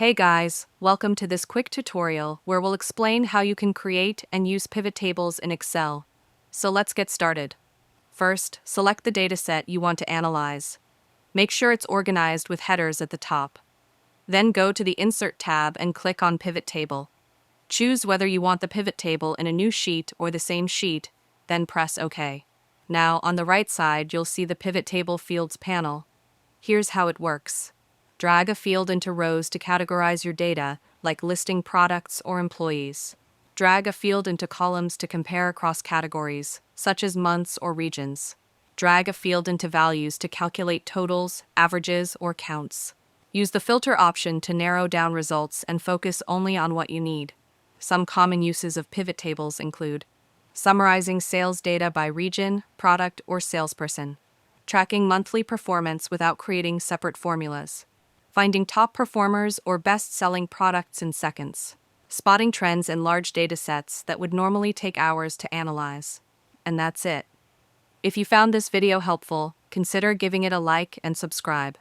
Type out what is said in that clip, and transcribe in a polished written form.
Hey guys, welcome to this quick tutorial where we'll explain how you can create and use pivot tables in Excel. So let's get started. First, select the dataset you want to analyze. Make sure it's organized with headers at the top. Then go to the Insert tab and click on Pivot Table. Choose whether you want the pivot table in a new sheet or the same sheet, then press OK. Now, on the right side, you'll see the Pivot Table Fields panel. Here's how it works. Drag a field into rows to categorize your data, like listing products or employees. Drag a field into columns to compare across categories, such as months or regions. Drag a field into values to calculate totals, averages, or counts. Use the filter option to narrow down results and focus only on what you need. Some common uses of pivot tables include summarizing sales data by region, product, or salesperson, tracking monthly performance without creating separate formulas, finding top performers or best-selling products in seconds, spotting trends in large data sets that would normally take hours to analyze. And that's it. If you found this video helpful, consider giving it a like and subscribe.